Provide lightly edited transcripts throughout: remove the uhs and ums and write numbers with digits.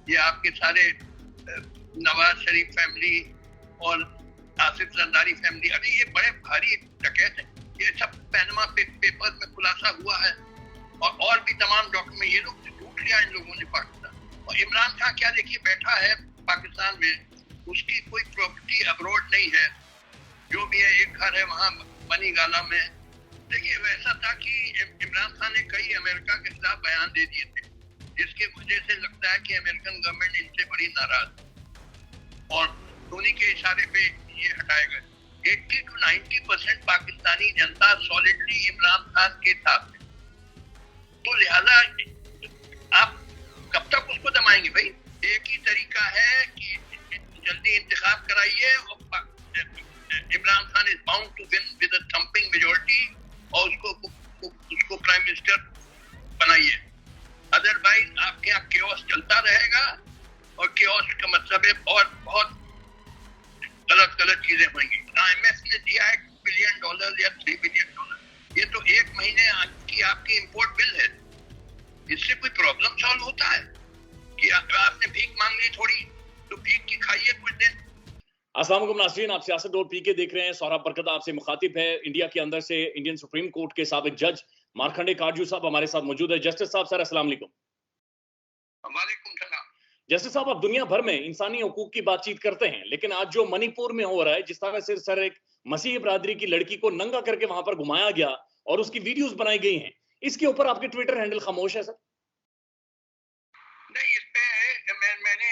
ये आपके सारे नवाज शरीफ फैमिली और आसिफ जरदारी फैमिली, अरे ये बड़े भारी डकैत हैं। ये सब पैनमा पेपर में खुलासा हुआ है और भी तमाम डॉक्यूमेंट। ये लोग लूट लिया इन लोगों ने पाकिस्तान। और इमरान खान क्या देखिए बैठा है पाकिस्तान में, उसकी कोई प्रॉपर्टी अब्रॉड नहीं है, जो भी है एक घर है वहां बनी गाला में। देखिए वैसा था कि इमरान खान ने कई अमेरिका के खिलाफ बयान दे दिए थे, जिसके वजह से लगता है कि अमेरिकन गवर्नमेंट इनसे बड़ी नाराज और उन्हीं के इशारे पे ये हटाए गए। 80 to 90% Pakistani Janata solidly Imran Khan के साथ है। तो लिहाजा आप कब तक उसको दबाएंगे भाई? एक ही तरीका है कि जल्दी इंतखाब कराइए और Imran Khan is bound to win with a thumping majority और उसको प्राइम मिनिस्टर बनाइए। अदरवाइज आपके यहाँ केओस चलता रहेगा और केओस का मतलब है और बहुत गलत चीजें होंगी। IMF ने दिया है $2 बिलियन या $3 बिलियन, ये तो एक महीने की आपकी इंपोर्ट बिल है। इससे कोई प्रॉब्लम सॉल्व होता है कि आपने भीख मांग ली थोड़ी, तो भीख की खाइए कुछ दिन। अस्सलाम वालेकुम नाज़रीन, आप सियासत डॉट पी के देख रहे हैं। सौरभ बरकत आपसे मुखातिब है। इंडिया के अंदर से इंडियन सुप्रीम कोर्ट के साबिक जज मार्कंडे काटजू साहब हमारे साथ मौजूद है। जस्टिस साहब, सर अस्सलाम वालेकुम। वालेकुम सलाम। जस्टिस साहब, आप दुनिया भर में इंसानी हकूक की बातचीत करते हैं, लेकिन आज जो मणिपुर में हो रहा है, जिस तरह से सर एक मसीह बरादरी की लड़की को नंगा करके वहां पर घुमाया गया और उसकी वीडियोस बनाई गई हैं, इसके ऊपर आपके ट्विटर हैंडल खामोश है सर? नहीं, इस पे मैंने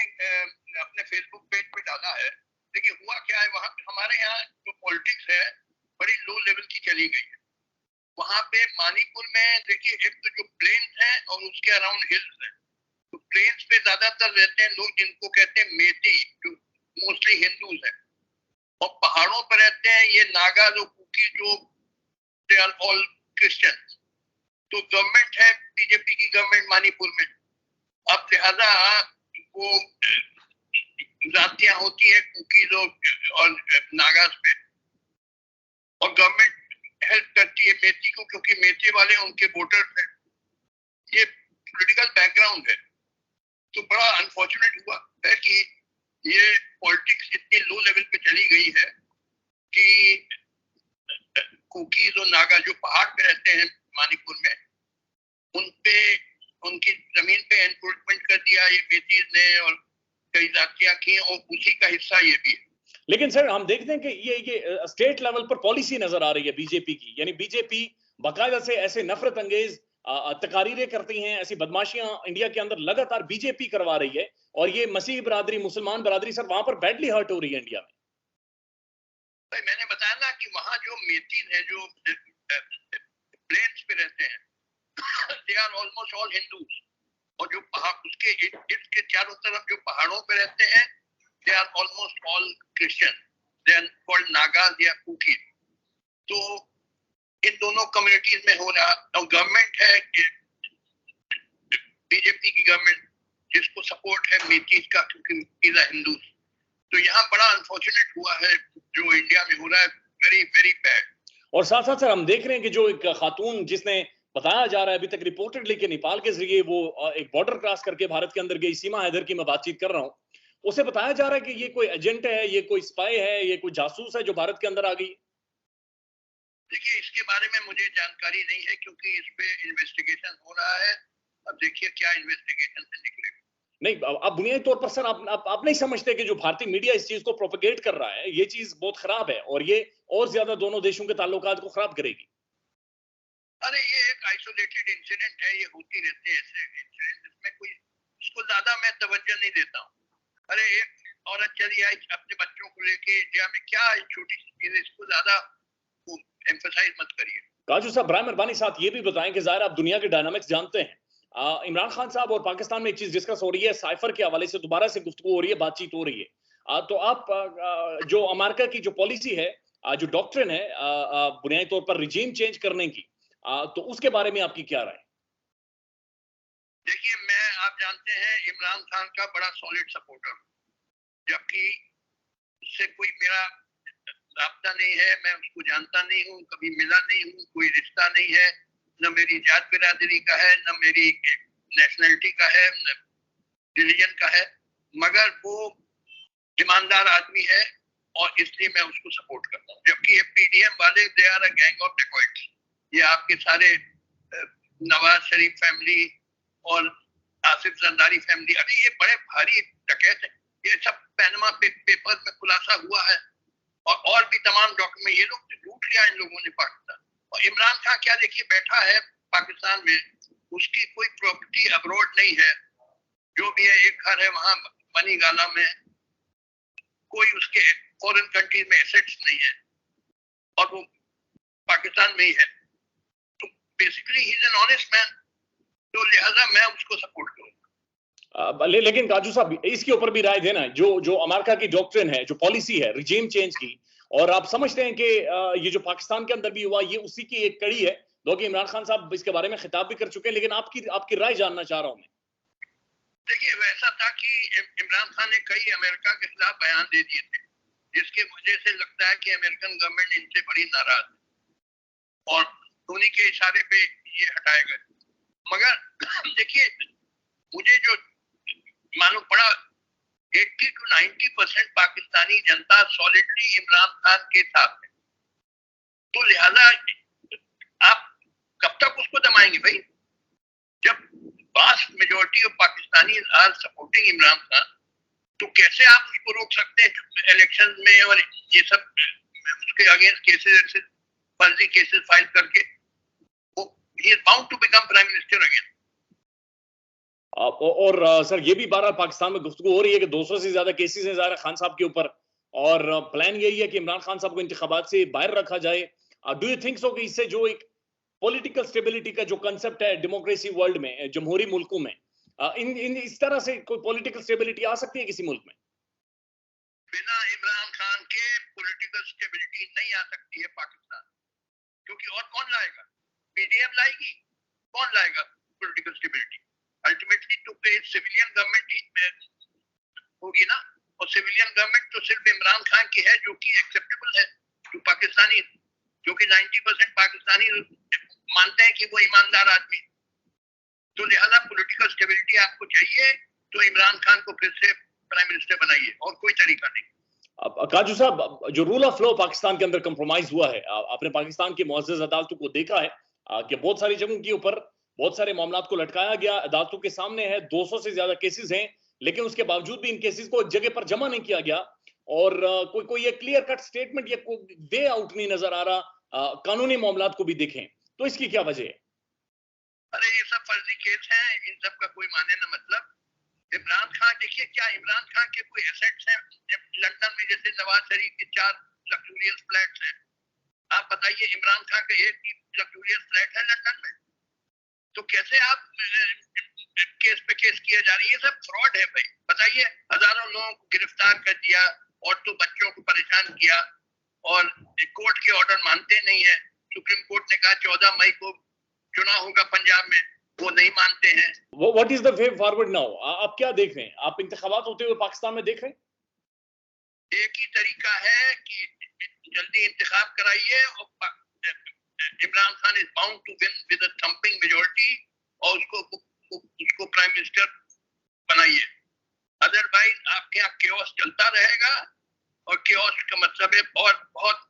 अपने फेसबुक पेज पे डाला है। देखिए हुआ क्या है, वहाँ हमारे यहाँ जो पॉलिटिक्स है बड़ी लो लेवल की चली गई है। वहाँ पे मणिपुर में देखिए एक तो जो प्लेन्स है और उसके अराउंड हिल्स है, तो प्लेन्स पे ज्यादातर रहते हैं लोग जिनको कहते हैं मेती, जो मोस्टली हिंदूज हैं, और पहाड़ों पर रहते हैं ये नागा जो कुकी, जो दे आर ऑल क्रिश्चियन। तो गवर्नमेंट है बीजेपी की गवर्नमेंट मणिपुर में। अब लिहाजा वो जातियां होती है कुकीज और नागास पे, और गवर्नमेंट हेल्प करती है मेती को, क्योंकि मेती वाले उनके वोटर्स हैं। ये पॉलिटिकल बैकग्राउंड है। तो बड़ा अनफॉर्चुनेट हुआ है कि ये पॉलिटिक्स इतनी लो लेवल पे चली गई है कि कुकीज और नागा जो पहाड़ पे रहते हैं मणिपुर में, उन पे उनकी जमीन पे एनक्रोचमेंट कर दिया ये मेतीज ने, और कई जातियां की, और उसी का हिस्सा ये भी है। लेकिन सर हम देखते हैं कि ये स्टेट लेवल पर पॉलिसी नजर आ रही है बीजेपी की, यानी बीजेपी बाकायदा से ऐसे नफरत अंगेज तकारीरें करती हैं, ऐसी बदमाशियां इंडिया के अंदर लगातार बीजेपी करवा रही है, और ये मसीह बरादरी, मुसलमान बरादरी सर वहां पर बैडली हर्ट हो रही है इंडिया में। भाई मैंने बताया ना कि वहां जो मेतीज हैं जो प्लेन्स पे रहते हैं, they are almost all Hindus, और जो पहाड़ उसके इसके चारों तरफ जो पहाड़ों पे रहते हैं, they are almost all Christian, they are called Nagas या कुकी। तो इन दोनों कम्युनिटीज में हो रहा, और गवर्नमेंट है बीजेपी की गवर्नमेंट, जिसको सपोर्ट है मेतीज का, क्योंकि मेतीज आर हिंदूज। तो यहाँ बड़ा अनफॉर्चुनेट हुआ है जो इंडिया में हो रहा है, वेरी वेरी बैड। और साथ साथ सर हम देख रहे हैं कि जो एक खातून, जिसने बताया जा रहा है अभी तक रिपोर्टेडली कि नेपाल के जरिए वो एक बॉर्डर क्रॉस करके भारत के अंदर गई, सीमा हैदर की मैं बातचीत कर रहा हूँ, उसे बताया जा रहा है कि ये कोई एजेंट है, ये कोई स्पाई है, ये कोई जासूस है जो भारत के अंदर आ गई। देखिए इसके बारे में मुझे जानकारी नहीं है, क्योंकि इस पे इन्वेस्टिगेशन हो रहा है। अब देखिए क्या इन्वेस्टिगेशन से निकलेगा। नहीं, अब बुनियादी तौर पर सर आप नहीं समझते कि जो भारतीय मीडिया इस चीज को प्रोपेगेट कर रहा है, ये चीज बहुत खराब है और ये और ज्यादा दोनों देशों के ताल्लुकात को खराब करेगी? अरे ये एक आइसोलेटेड इंसिडेंट है, ये होती रहती है ऐसे इंसिडेंट, इसमें कोई इसको ज्यादा मैं तवज्जो नहीं देता हूँ। अरे एक औरत चली आई अपने बच्चों को लेके इंडिया में, क्या छोटी सी चीज, इसको ज्यादा एम्फसाइज मत करिए। काजू साहब बराए मेहरबानी साथ ये भी बताएं कि जाहिर आप दुनिया के डायनामिक्स जानते हैं, इमरान खान साहब और पाकिस्तान में एक चीज डिस्कस हो रही है, साइफर के हवाले से दोबारा से गुफ्तगू हो रही है, बातचीत हो रही है। तो आप जो अमेरिका की जो पॉलिसी है, जो डॉक्ट्रिन है बुनियादी तौर पर रिजीम चेंज करने की, तो उसके बारे में आपकी क्या राय? देखिए आप जानते हैं इमरान खान का बड़ा सॉलिड सपोर्टर, जबकि उससे कोई मेरा राब्ता नहीं है, मैं उसको जानता नहीं हूँ, कभी मिला नहीं हूँ, कोई रिश्ता नहीं है, न मेरी जात बिरादरी का है, न मेरी नेशनलिटी का है, रिलीजन का है, मगर वो ईमानदार आदमी है और इसलिए मैं उसको सपोर्ट करता हूँ। जबकि ये पीडीएम वाले they are a gang of dacoits. ये आपके सारे नवाज शरीफ फैमिली और आसिफ जरदारी फैमिली, अरे ये बड़े भारी डकैत है। ये सब पैनमा पेपर में खुलासा हुआ है और भी तमाम डॉक्यूमेंट। ये लोग तो लूट लिया इन लोगों ने पाकिस्तान। और इमरान खान क्या देखिए बैठा है पाकिस्तान में, उसकी कोई प्रॉपर्टी अब्रॉड नहीं है। जो भी है एक घर है वहां बनी गाला में, कोई उसके फॉरेन कंट्री में एसेट्स नहीं है और वो पाकिस्तान में ही है। तो basically he is an honest man, तो लिहाजा मैं उसको सपोर्ट करूंगा। लेकिन काजू साहब इसके ऊपर भी राय देना, जो अमेरिका की डॉक्ट्रिन है, जो पॉलिसी है रिजीम चेंज की, और आप समझते हैं कि ये जो पाकिस्तान के अंदर भी हुआ ये उसी की एक कड़ी है। दो कि इमरान खान साहब इसके बारे में खिताब भी कर चुके हैं, लेकिन आपकी राय जानना चाह रहा हूं मैं। देखिए वैसा था कि इमरान खान ने कई अमेरिका के खिलाफ बयान दे दिए थे, जिसके वजह से लगता है कि अमेरिकन गवर्नमेंट इनसे बड़ी नाराज है और उन्हीं के इशारे पे ये हटाए गए। मगर देखिए मुझे जो मालूम पड़ा 80 to 90% Pakistani Janata solidly Imran Khan के साथ है। तो लिहाजा आप कब तक उसको दबाएंगे भाई? जब vast majority of Pakistani are supporting Imran Khan, तो कैसे आप उसको रोक सकते हैं इलेक्शन में और ये सब उसके अगेंस्ट केसेस, फर्जी केसेस फाइल करके? वो ही is bound to become prime minister again. और सर ये भी बारह पाकिस्तान में गुफ्तगू हो रही है कि 200 से ज्यादा केसेस हैं ज़ाहिर खान साहब के ऊपर, और प्लान यही है कि इमरान खान साहब को इंतखाबात से बाहर रखा जाए। डू यू थिंक सो कि इससे जो एक पॉलिटिकल स्टेबिलिटी का जो कंसेप्ट है डेमोक्रेसी वर्ल्ड में, जमहूरी मुल्कों में, इन इस तरह से कोई पॉलिटिकल स्टेबिलिटी आ सकती है किसी मुल्क में? बिना इमरान खान के पॉलिटिकल स्टेबिलिटी नहीं आ सकती है पाकिस्तान, क्योंकि और कौन लाएगा? पीडीएम लाएगी? कौन लाएगा पॉलिटिकल स्टेबिलिटी? अल्टीमेटली तो सिविलियन गवर्नमेंट होगी ना, और सिविलियन गवर्नमेंट तो सिर्फ इमरान खान की है जो कि एक्सेप्टेबल है जो पाकिस्तानी, जो कि 90% पाकिस्तानी मानते हैं कि वो ईमानदार आदमी। तो लिहाजा पॉलिटिकल स्टेबिलिटी आपको चाहिए तो इमरान खान को फिर से प्राइम मिनिस्टर बनाइए, और कोई तरीका नहीं। काजू साहब जो रूल ऑफ लॉ पाकिस्तान के अंदर कंप्रोमाइज हुआ है, आपने पाकिस्तान की मुअज़्ज़ज़ अदालतों को देखा है कि बहुत सारी जगहों के ऊपर बहुत सारे मामलात को लटकाया गया, अदालतों के सामने है, 200 से ज्यादा केसेस हैं, लेकिन उसके बावजूद भी इन केसेस को एक जगह पर जमा नहीं किया गया, और कोई एक क्लियर कट स्टेटमेंट या कोई वे आउट नहीं नजर आ रहा कानूनी मामलात को भी देखें, तो इसकी क्या वजह है? अरे ये सब फर्जी केस हैं, इन सब का कोई माने ना मतलब। इमरान खान देखिए, क्या इमरान खान के कोई एसेट्स हैं लंदन में? जैसे नवाज शरीफ के 4 लग्जूरियस फ्लैट्स हैं, आप बताइए इमरान खान का एक ही लग्जूरियस फ्लैट है लंदन में? तो कैसे आप केस पे केस किया जा रही है? सब फ्रॉड है भाई। बताइए, हजारों लोगों को गिरफ्तार कर दिया और तो बच्चों को परेशान किया, और कोर्ट के ऑर्डर मानते नहीं है। सुप्रीम कोर्ट ने कहा 14 मई को चुनाव होगा पंजाब में, वो नहीं मानते हैं। What is the way forward now? आप क्या देख रहे हैं? आप इंतखाबात होते हुए पाकिस्तान में देख रहे हैं? एक ही तरीका है कि जल्दी इंतखाब कराइए और Imran Khan is bound to win with a thumping majority, और उसको प्राइम मिनिस्टर बनाइए। अदरवाइज आपके यहाँ केओस चलता रहेगा, और केओस का मतलब है बहुत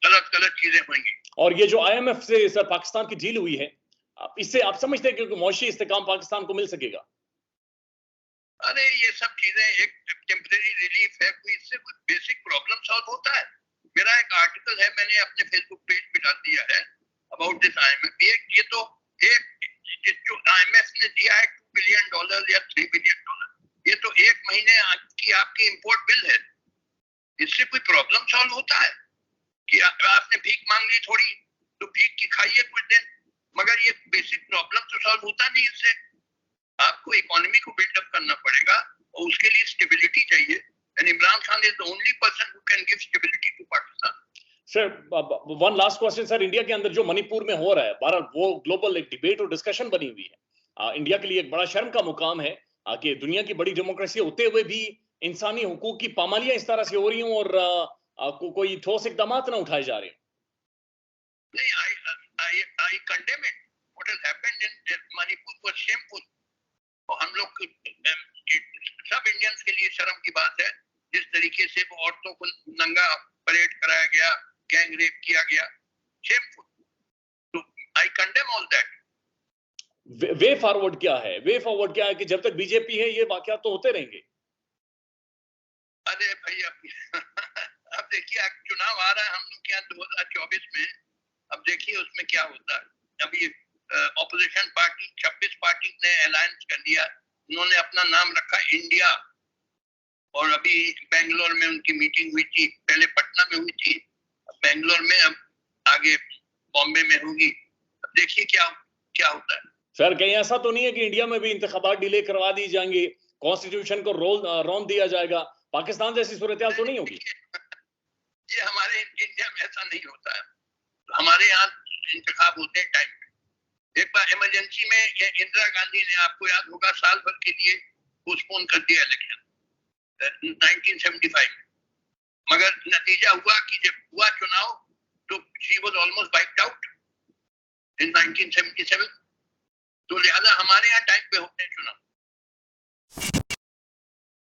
गलत चीजें होंगी। और ये जो आईएमएफ से सर पाकिस्तान की डील हुई है, इससे आप समझते हैं कि मौशी इस्तेकाम पाकिस्तान को मिल सकेगा? अरे ये सब चीजें एक टेम्परेरी रिलीफ है, कोई इससे कोई बेसिक प्रॉब्लम सॉल्व होता है? मेरा एक आर्टिकल है, मैंने अपने फेसबुक पेज पे डाल दिया है अबाउट दिस आईएमएफ। ये तो एक जो आईएमएफ ने दिया है $2 बिलियन या $3 बिलियन, ये तो एक महीने की आपकी इंपोर्ट बिल है। इससे कोई प्रॉब्लम सॉल्व होता है कि आपने भीख मांग ली थोड़ी, तो भीख की खाइए कुछ दिन, मगर ये बेसिक प्रॉब्लम तो सॉल्व होता नहीं इससे। आपको इकोनॉमी को बिल्डअप करना पड़ेगा, और उसके लिए स्टेबिलिटी चाहिए, and Imran Khan is the only person who can give stability to Pakistan. Sir one last question sir, India के अंदर जो मणिपुर में हो रहा है, बहरहाल वो ग्लोबल एक डिबेट और डिस्कशन बनी हुई है। इंडिया के लिए एक बड़ा शर्म का मुकाम है कि दुनिया की बड़ी डेमोक्रेसी होते हुए भी इंसानी हुकूक की पामालियां इस तरह से हो रही हूं, और कोई ठोस इकदाम ना उठाए जा रहे हैं। नहीं, I condemn it. What has happened in Manipur was shameful. और हम लोग सब इंडियंस के लिए शर्म की बात है जिस तरीके से वो औरतों को नंगा परेड कराया गया, गैंग रेप किया गया, शेमफुल। तो आई condemn all that. Way forward क्या है? वे फॉरवर्ड क्या है कि जब तक बीजेपी है ये वाकया तो होते रहेंगे? अरे भैया अब देखिए चुनाव आ रहा है हम लोग के यहाँ 2024 में, अब देखिए उसमें क्या होता है। अभी ऑपोजिशन पार्टी 26 पार्टी ने अलायंस कर लिया, उन्होंने अपना नाम रखा इंडिया, और अभी बेंगलोर में उनकी मीटिंग हुई थी, पहले पटना में हुई थी, बेंगलोर में, अब आगे बॉम्बे में होगी। अब देखिए क्या क्या होता है। सर कहीं ऐसा तो नहीं है कि इंडिया में भी इंतखाबात डिले करवा दी जाएंगी, कॉन्स्टिट्यूशन को रौंद दिया जाएगा, पाकिस्तान जैसी सूरत-हाल तो नहीं होगी? ये हमारे इंडिया में ऐसा नहीं होता है। हमारे यहाँ इंतखाब होते हैं टाइम पे। एक बार इमरजेंसी में इंदिरा गांधी ने, आपको याद होगा, साल भर के लिए पोस्टपोन कर दिया इलेक्शन 1975 में, मगर नतीजा हुआ कि जब हुआ चुनाव तो she was almost wiped out in 1977। तो लिहाजा